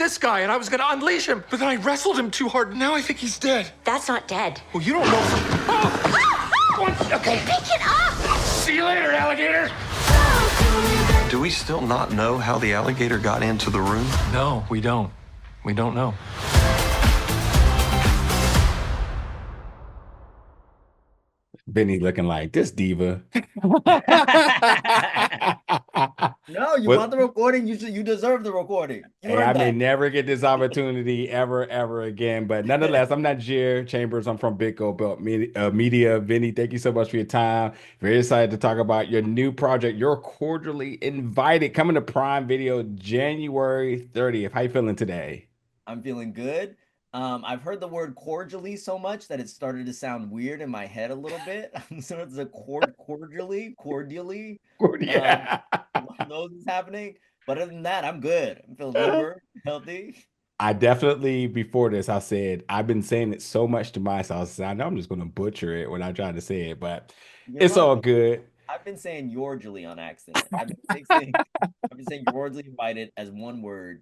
this guy and I was gonna unleash him, but then I wrestled him too hard and now I think he's dead. That's not dead. Well, you don't know from... Oh! Okay. Pick it up! See you later, alligator! Do we still not know how the alligator got into the room? No, we don't. We don't know. Vinny looking like this diva. No, you want the recording? You deserve the recording. Hey, I may never get this opportunity ever again. But nonetheless, I'm not Youre Chambers. I'm from Big Gold Belt Media. Vinny, thank you so much for your time. Very excited to talk about your new project. You're cordially invited. Coming to Prime Video January 30th. How you feeling today? I'm feeling good. I've heard the word cordially so much that it started to sound weird in my head a little bit. So it's a cordially. Yeah. One of those is happening. But other than that, I'm good. I'm feeling liver, healthy. I definitely, before this, I said, I've been saying it so much to myself. I know I'm just going to butcher it when I try to say it, but it's all good. I've been saying Cordially on accident. I've been saying Cordially invited as one word.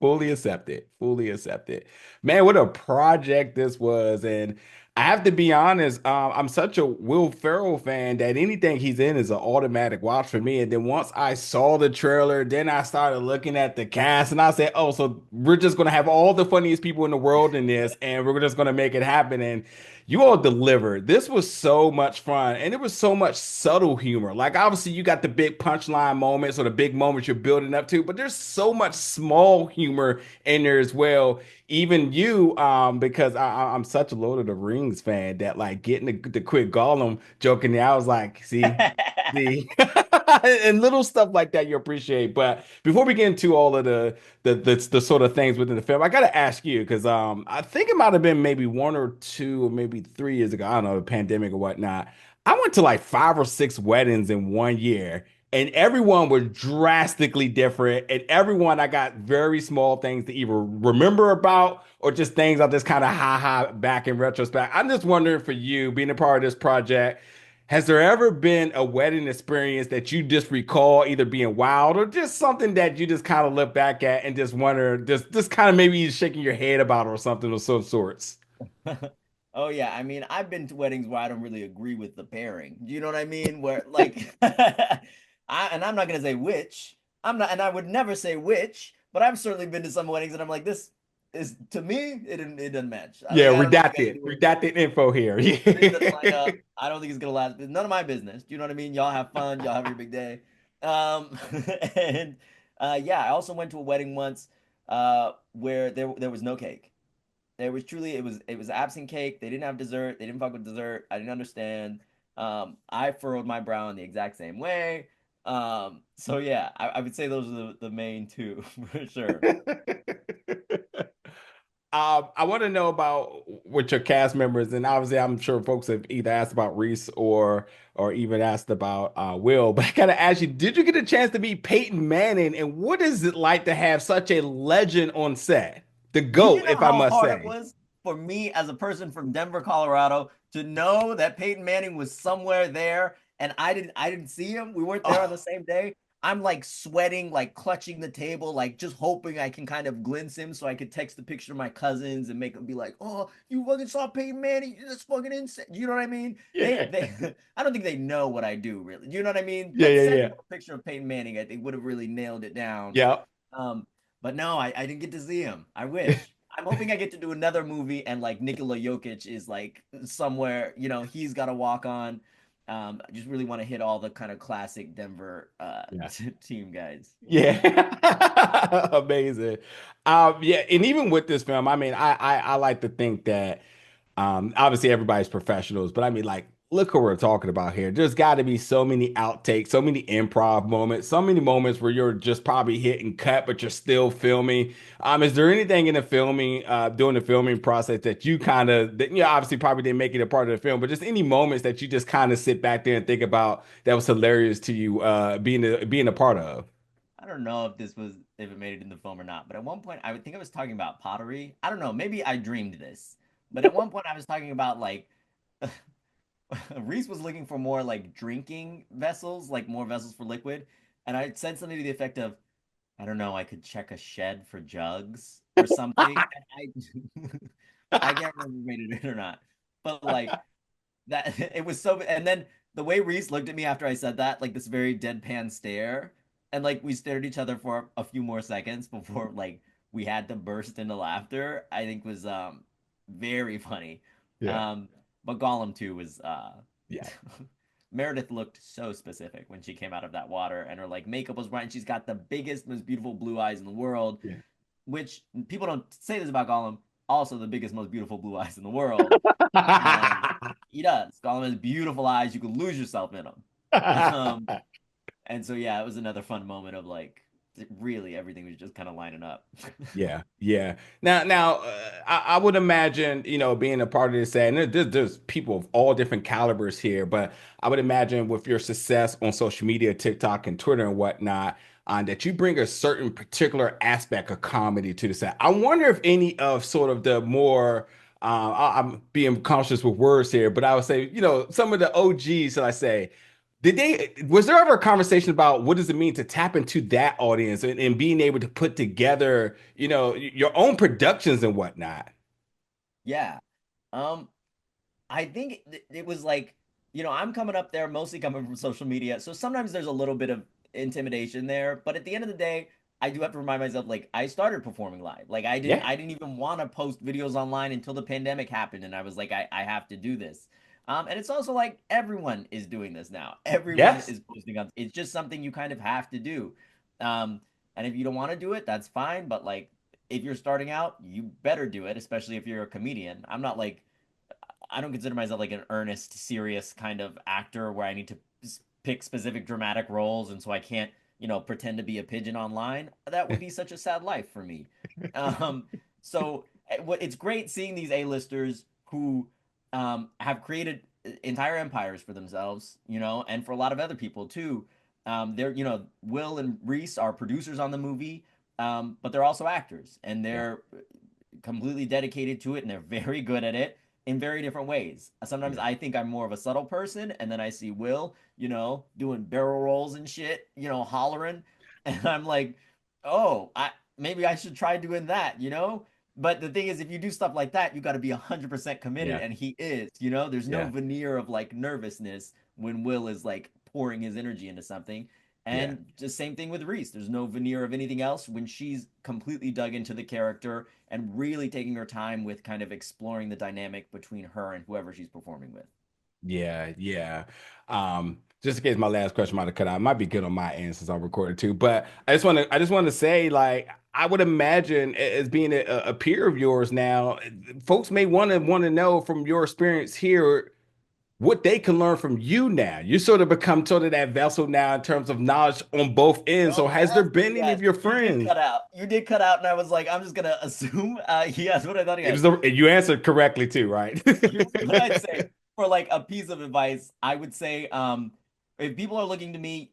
Fully accepted. Fully accepted. Man, what a project this was. And I have to be honest, I'm such a Will Ferrell fan that anything he's in is an automatic watch for me. And then once I saw the trailer, then I started looking at the cast and I said, oh, so we're just going to have all the funniest people in the world in this and we're just going to make it happen. And you all delivered. This was so much fun. And it was so much subtle humor. Like, obviously, you got the big punchline moments or the big moments you're building up to, but there's so much small humor in there as well. Even you, because I'm such a Lord of the Rings fan that, like, getting the quick Gollum joke in there, I was like, see, see. And little stuff like that you appreciate. But before we get into all of the sort of things within the film, I gotta ask you because I think it might have been maybe 1 or 2 or maybe 3 years ago. I don't know, the pandemic or whatnot. I went to like 5 or 6 weddings in 1 year, and everyone was drastically different. And everyone, I got very small things to either remember about or just things I just kind of ha back in retrospect. I'm just wondering for you, being a part of this project. Has there ever been a wedding experience that you just recall either being wild or just something that you just kind of look back at and just wonder, just kind of maybe shaking your head about or something of some sorts? Oh yeah, I mean, I've been to weddings where I don't really agree with the pairing. Do you know what I mean? Where like, I'm not gonna say which. I'm not, and I would never say which. But I've certainly been to some weddings and I'm like, this is to me, it doesn't match. Yeah, redacted info here. I don't think it's gonna last. It's none of my business. Do you know what I mean? Y'all have fun. Y'all have your big day. And yeah, I also went to a wedding once where there was no cake. There was truly it was absent cake. They didn't have dessert. They didn't fuck with dessert. I didn't understand. I furrowed my brow in the exact same way. So yeah, I would say those are the main two for sure. I want to know about with your cast members, and obviously, I'm sure folks have either asked about Reese or even asked about Will. But I gotta ask you, did you get a chance to meet Peyton Manning, and what is it like to have such a legend on set, the GOAT, if I must say? It was for me as a person from Denver, Colorado, to know that Peyton Manning was somewhere there, and I didn't see him. We weren't there on the same day. I'm like sweating, like clutching the table, like just hoping I can kind of glimpse him so I could text the picture to my cousins and make them be like, "Oh, you fucking saw Peyton Manning? That's fucking insane." You know what I mean? Yeah. I don't think they know what I do really. You know what I mean? Yeah, Like, yeah. A picture of Peyton Manning, I think would have really nailed it down. Yeah. But no, I didn't get to see him. I wish. I'm hoping I get to do another movie and like Nikola Jokic is like somewhere, you know, he's got to walk on. I just really want to hit all the kind of classic Denver team guys. Yeah. Amazing. Yeah, and even with this film, I mean, I like to think that obviously everybody's professionals, but I mean, like, look who we're talking about here. There's got to be so many outtakes, so many improv moments, so many moments where you're just probably hitting cut, but you're still filming. Is there anything in the filming, during the filming process that you kind of, you know, obviously probably didn't make it a part of the film, but just any moments that you just kind of sit back there and think about that was hilarious to you, being a part of? I don't know if it made it in the film or not, but at one point I would think I was talking about pottery. I don't know, maybe I dreamed this, but at one point I was talking about like Reese was looking for more like drinking vessels, like more vessels for liquid. And I said something to the effect of, I don't know, I could check a shed for jugs or something. And I can't remember if we made it in or not. But like that it was so and then the way Reese looked at me after I said that, like this very deadpan stare, and like we stared at each other for a few more seconds before like we had to burst into laughter, I think was very funny. Yeah. But Gollum too was Yeah. Meredith looked so specific when she came out of that water and her like makeup was right and she's got the biggest, most beautiful blue eyes in the world, Yeah. which people don't say this about Gollum, also the biggest, most beautiful blue eyes in the world. Um, he does. Gollum has beautiful eyes. You could lose yourself in them. Um, and so yeah, it was another fun moment of like really everything was just kind of lining up. Yeah, yeah. I would imagine, being a part of this set, and there's people of all different calibers here, but I would imagine with your success on social media, TikTok and Twitter and whatnot, that you bring a certain particular aspect of comedy to the set. I wonder if any of sort of the more, I'm being cautious with words here, but I would say, some of the OGs, shall I say, was there ever a conversation about what does it mean to tap into that audience and being able to put together, your own productions and whatnot? Yeah. Um, I think it was like, I'm coming up there mostly coming from social media. So sometimes there's a little bit of intimidation there, but at the end of the day, I do have to remind myself like I started performing live. Like Yeah. I didn't even want to post videos online until the pandemic happened and I was like I have to do this. And it's also like everyone is doing this now. Everyone Yes. is posting on. It's just something you kind of have to do. Um, and if you don't want to do it, that's fine, but like if you're starting out, you better do it, especially if you're a comedian. I'm not like I don't consider myself like an earnest, serious kind of actor where I need to pick specific dramatic roles, and so I can't, pretend to be a pigeon online. That would be such a sad life for me. Um, so what it's great seeing these A-listers who have created entire empires for themselves, and for a lot of other people too. They're, Will and Reese are producers on the movie, but they're also actors, and Yeah. they're completely dedicated to it, and they're very good at it in very different ways. Sometimes Yeah. I think I'm more of a subtle person, and then I see Will, doing barrel rolls and shit, hollering, and I'm like, oh, I maybe I should try doing that. But the thing is, if you do stuff like that, you got to be 100% committed, Yeah. and he is. There's no Yeah. veneer of like nervousness when Will is like pouring his energy into something. Yeah. And just same thing with Reese. There's no veneer of anything else when she's completely dug into the character and really taking her time with kind of exploring the dynamic between her and whoever she's performing with. Yeah, yeah. Just in case my last question might have cut out, it might be good on my end since I'm recording too. But I just want to say, like, I would imagine as being a peer of yours now, folks may want to know from your experience here what they can learn from you now. You sort of become sort of that vessel now in terms of knowledge on both ends. So Oh, has there yes, been any yes. of your You did friends? cut out. You did cut out, and I was like, I'm just gonna assume he has what I thought he It had. was you answered correctly too, right? Here's what I'd say for like a piece of advice. I would say, if people are looking to me,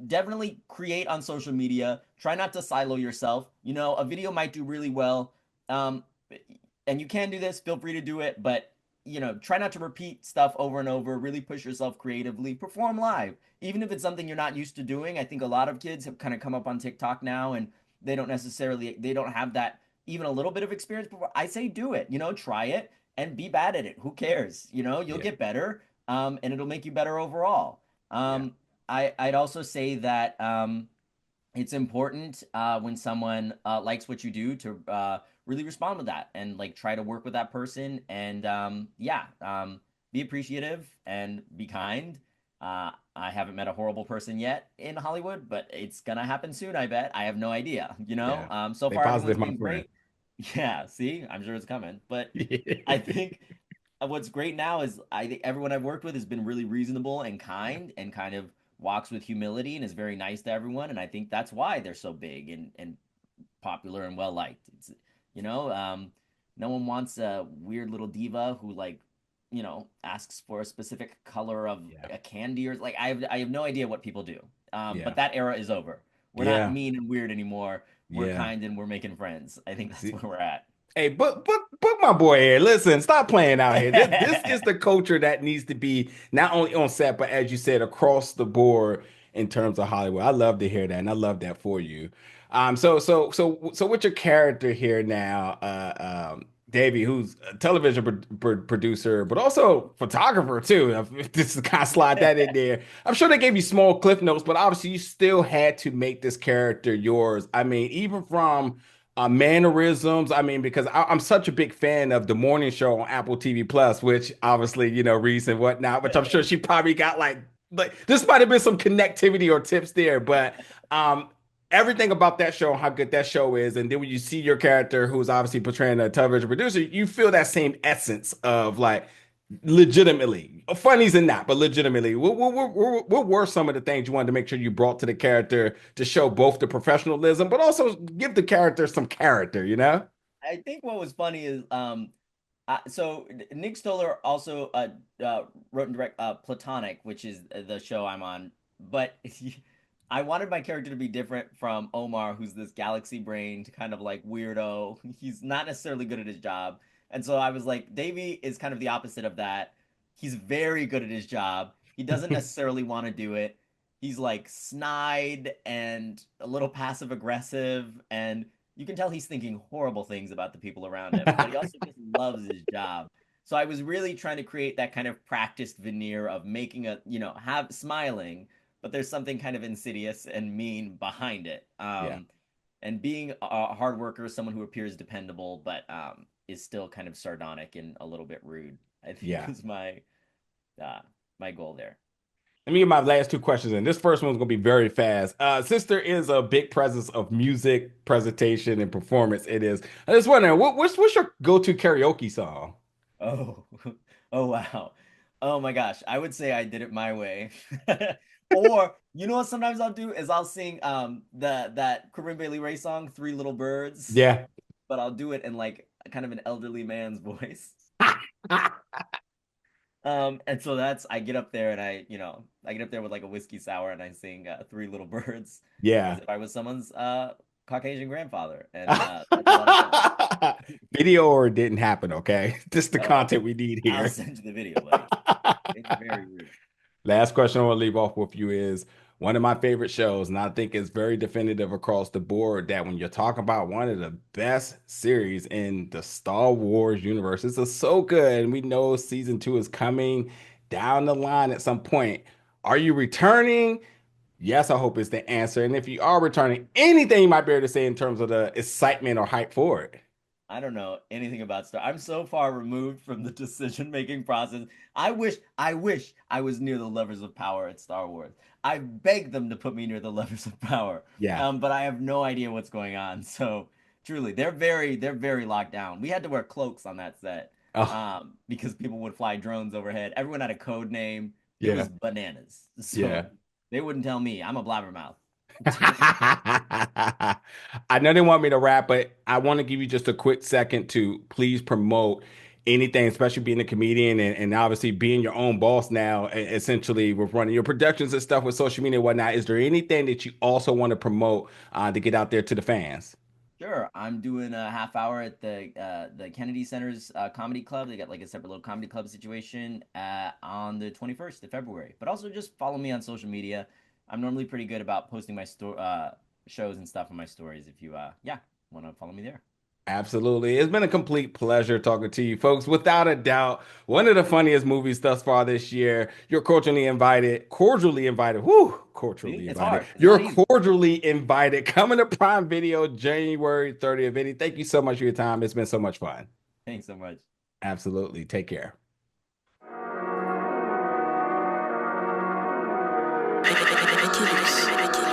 definitely create on social media. Try not to silo yourself. A video might do really well, um, and you can do this. Feel free to do it, but try not to repeat stuff over and over. Really push yourself creatively. Perform live, even if it's something you're not used to doing. I think a lot of kids have kind of come up on TikTok now, and they don't have that even a little bit of experience before. I say do it. Try it and be bad at it. Who cares? You'll Yeah, get better, and it'll make you better overall. yeah, I'd also say that it's important when someone likes what you do to really respond with that and like try to work with that person and be appreciative and be kind. I haven't met a horrible person yet in Hollywood, but it's gonna happen soon, I bet. I have no idea, yeah. So Stay far everyone's positive, my been friend. great. Yeah, see, I'm sure it's coming. But I think what's great now is I think everyone I've worked with has been really reasonable and Yeah, kind and kind of walks with humility and is very nice to everyone. And I think that's why they're so big and popular and well liked. It's you know, no one wants a weird little diva who like asks for a specific color of yeah, a candy or like I have no idea what people do. But yeah, that era is over. We're not yeah, mean and weird anymore. We're yeah. kind and we're making friends. I think that's See, where we're at. hey, book my boy here. Listen, stop playing out here. This is the culture that needs to be not only on set, but as you said, across the board in terms of Hollywood. I love to hear that, and I love that for you. So with your character here now, Davey, who's a television producer, but also photographer too. If this is kind of slide that in there. I'm sure they gave you small cliff notes, but obviously you still had to make this character yours. I mean, even from mannerisms. I mean, because I'm such a big fan of the morning show on Apple TV Plus, which obviously, Reese and whatnot, which I'm sure she probably got like this might have been some connectivity or tips there, but um everything about that show, how good that show is, and then when you see your character who's obviously portraying a television producer, you feel that same essence of like legitimately funnies and not, but legitimately, what were some of the things you wanted to make sure you brought to the character to show both the professionalism, but also give the character some character, you know? I think what was funny is so Nick Stoller also wrote and direct Platonic, which is the show I'm on. But I wanted my character to be different from Omar, who's this galaxy brained kind of like weirdo. He's not necessarily good at his job. And so I was like, Davey is kind of the opposite of that. He's very good at his job. He doesn't necessarily want to do it. He's like snide and a little passive aggressive, and you can tell he's thinking horrible things about the people around him, but he also just loves his job. So I was really trying to create that kind of practiced veneer of making have smiling, but there's something kind of insidious and mean behind it. Yeah. And being a hard worker, someone who appears dependable, but is still kind of sardonic and a little bit rude, I think Yeah. was my goal there. Let me get my last two questions in. This first one's gonna be very fast. Since there is a big presence of music, presentation, and performance, it is. I just wondering, what's your go-to karaoke song? Oh, oh wow. Oh my gosh. I would say I did it my way. Or you know what sometimes I'll do is I'll sing that Corinne Bailey Rae song, Three Little Birds, Yeah. but I'll do it in like kind of an elderly man's voice. And so that's I get up there and I get up there with like a whiskey sour and I sing Three Little Birds as Yeah. if I was someone's Caucasian grandfather. And that's a lot of fun. Video or it didn't happen, okay? Just the Oh, content we need I'll here. send you the video, buddy. It's very rude. Last question I want to leave off with you is one of my favorite shows, and I think it's very definitive across the board that when you're talking about one of the best series in the Star Wars universe, it's just so good, and we know season two is coming down the line at some point. Are you returning? Yes, I hope is the answer. And if you are returning, anything you might be able to say in terms of the excitement or hype for it. I don't know anything about Star. I'm so far removed from the decision-making process. I wish I was near the levers of power at Star Wars. I beg them to put me near the levers of power. Yeah. But I have no idea what's going on. So truly, they're very locked down. We had to wear cloaks on that set, Oh, because people would fly drones overhead. Everyone had a code name. It yeah. was bananas. Yeah. So they wouldn't tell me. I'm a blabbermouth. I know they want me to wrap, but I want to give you just a quick second to please promote anything, especially being a comedian and obviously being your own boss now, essentially with running your productions and stuff with social media and whatnot. Is there anything that you also want to promote to get out there to the fans? Sure, I'm doing a half hour at the Kennedy Center's comedy club. They got like a separate little comedy club situation on the 21st of February. But also just follow me on social media. I'm normally pretty good about posting my shows and stuff on my stories. If you want to follow me there. Absolutely. It's been a complete pleasure talking to you folks. Without a doubt, one of the funniest movies thus far this year. You're cordially invited. Whoo, See, cordially it's invited. hard. It's You're not easy. cordially invited. Coming to Prime Video January 30th. Vinny, thank you so much for your time. It's been so much fun. Thanks so much. Absolutely. Take care. Ridiculous.